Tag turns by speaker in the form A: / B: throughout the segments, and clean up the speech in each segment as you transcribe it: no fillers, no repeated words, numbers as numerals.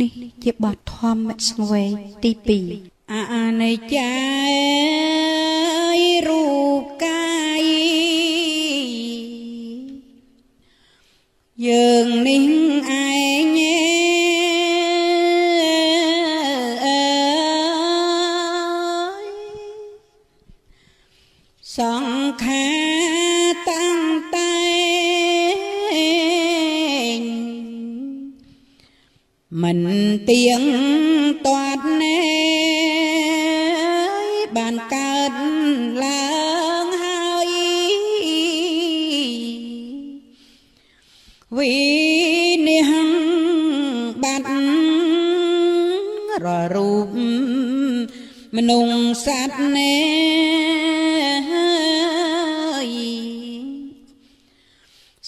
A: នេះជាបទធម្មស្ងវែងទី2អនិច្ចារូបកាយយើងនេះឯងសង្ខារតាំងតែងមិនទៀងទាត់ណែបានកើតឡើងហើយវិនិហង្បាត់ររូបមនុស្សសត្វណែ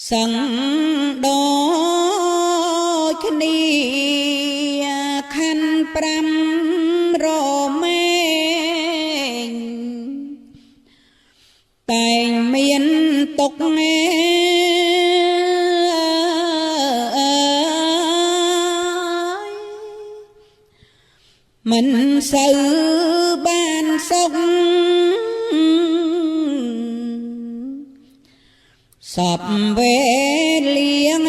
A: សង្ដូចគ្នាខណ្ឌ5រមែងតែងមានទុកមិនសូវបានសុខសពវេលាង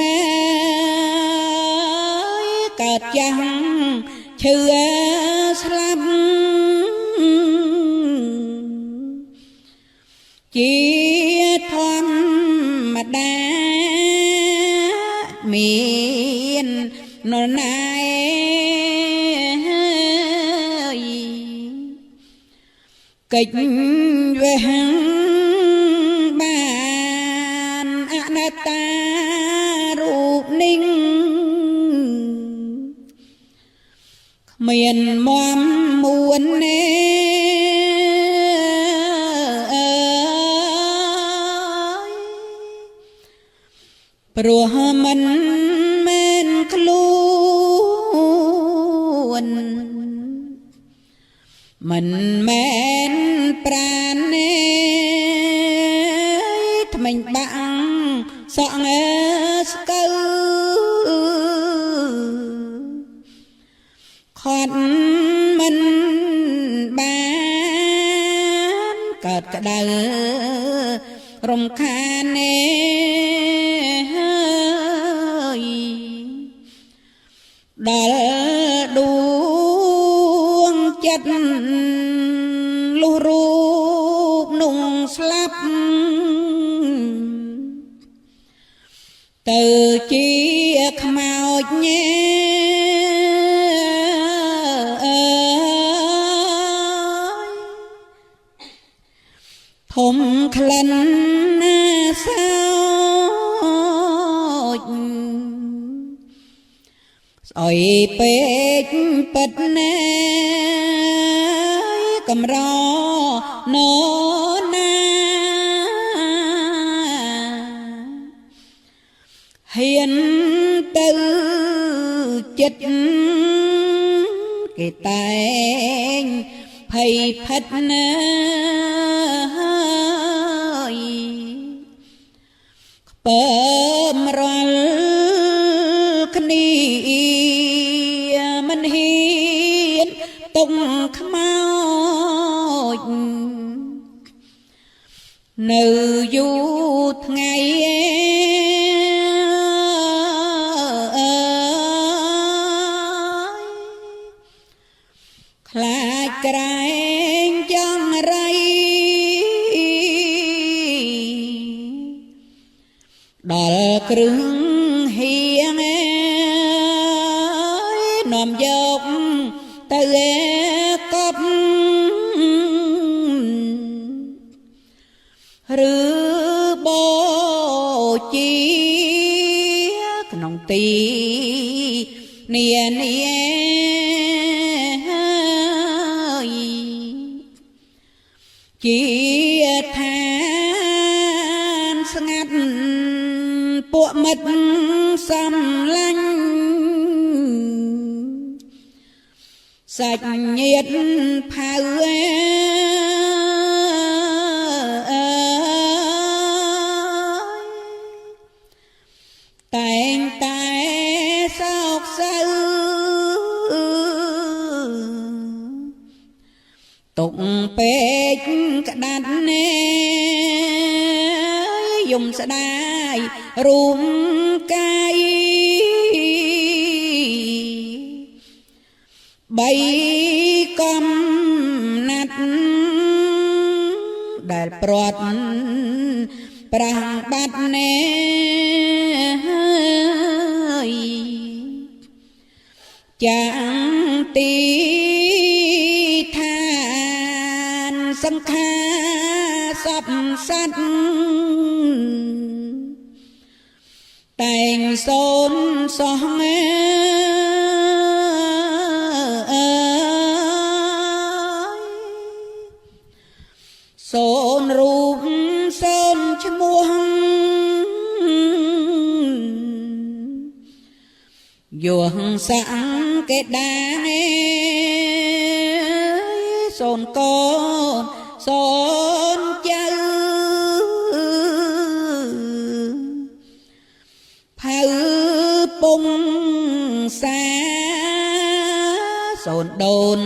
A: កើតចាស់ឈឺស្លាប់ជាធម្មតាមាននរណាកិច្ចវេហង្បានអនត្តារូបนิ่งគ្មានមមមួនណែព្រោះមិនមែនខ្លួនមិនមែនប្រាណណែថ្មិញបាក់សក់ស្កើខាត់មិនបានកើតក្តៅរំខានណែដល់ដួងចិត្តលុះរូបนุ่งស្លាប់ទៅជាខ្មោចញ៉ែធំក្លិនសោចស្អុយពេកពិតណែកំរណណាហ៊ានទៅចិត្តគេតែងភ័យផិតណាខ្ពើមរាល់គ្នាមិនហ៊ានទុកខ្មោចនៅយូរថ្ងៃខ្លាចក្រែងចង្រៃដល់គ្រឿងហៀងនាំយកទៅកប់ឬបូជាក្នុងទីនានាជាឋានស្ងាត់ពួកមិត្តសំឡាញ់សាច់ញាតិផៅតែងតែសោកសៅ នុកពេកក្តាត់ណែយំស្ដាយរួមកាយបីកំណាត់ដែលព្រាត់ប្រាំងបាត់ណែចាំទីឋានសង្ខាសពសត្វតែងសូនសោះសូនរូបសូនឈ្មោះយោងសាំងគេដែរសូនកូនសូនចៅផៅពងសាសូនដូន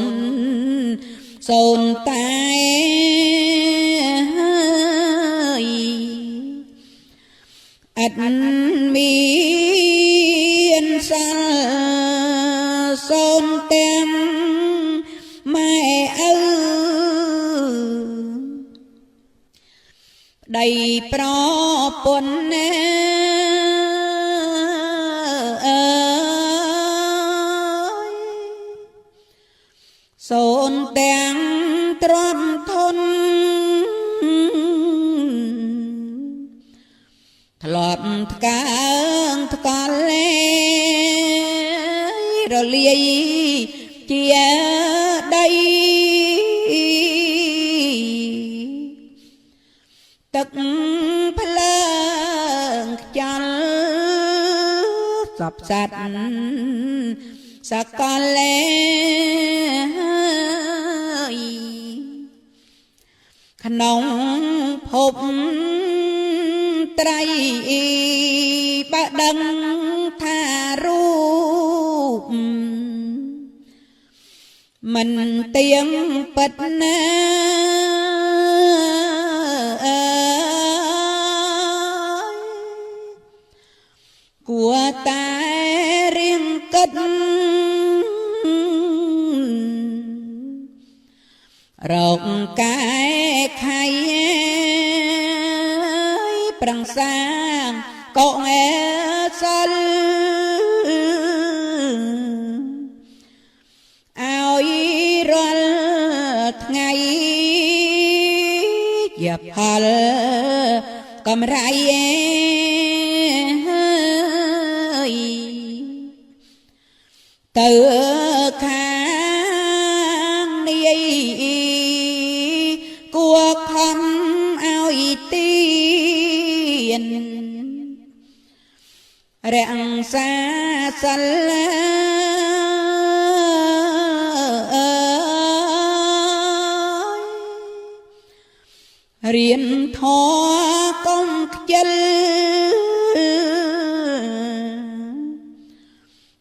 A: សូនតែអត់មានសាសូនទាំងម៉ែឪប្តីប្រពន្ធណែសូនទាំងទ្រាំធនធ្លាប់ថ្កើងថ្កល់រលាយជាដីទឹកភ្លើងខ្យល់សពសត្វសកលក្នុងភពត្រីបដឹងថារូបមិនទៀងពិតណាគួរតែរៀងគិតរកកែខៃប្រឹងសាងកងសិលឲ្យរាល់ថ្ងៃជាផលកំរៃទៅខាងនេះគួខំឲ្យទៀនរាំងសាសិលរៀនធម៌កុំខ្ជិល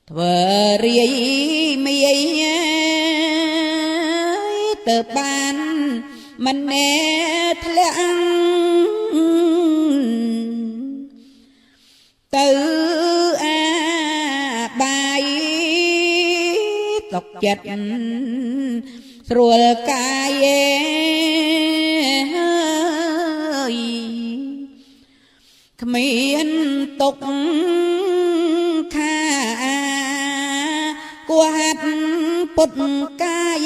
A: ធ្វើរាយមាយទៅបានមិនណែធ្លាក់ទៅអាបាយទុកចិត្តស្រួលកាយគ្មានទុកខាគួហាត់ពុតកាយ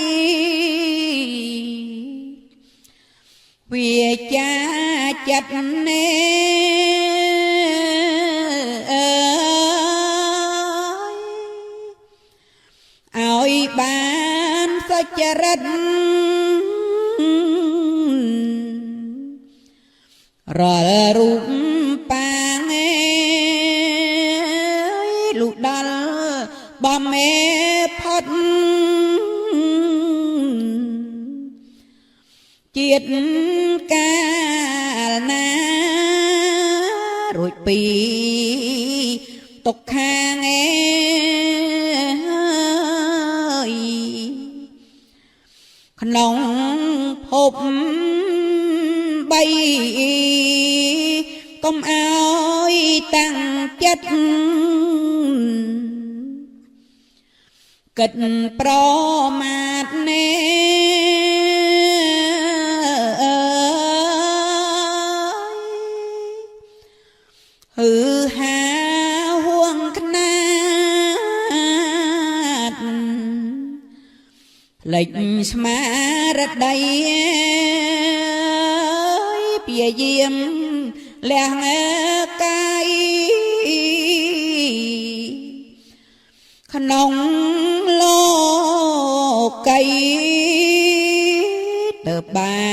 A: វាចាចិត្តណែឲ្យបានសុចរិតរាល់រូបបាងលុដល់បំមេផុតជាតិកាលណារួចពីទុកខាងក្នុង ប់បីកុំអើយតាំងចិត្តគិតប្រមាទណែហឺហាហួងខ្នាតផ្លេចស្មារតីព្យាយាមលះកាយក្នុងលោកីទៅបា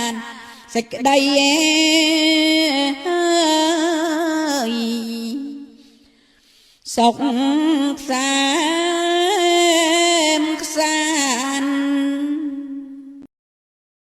A: នសេចក្តីសុខសា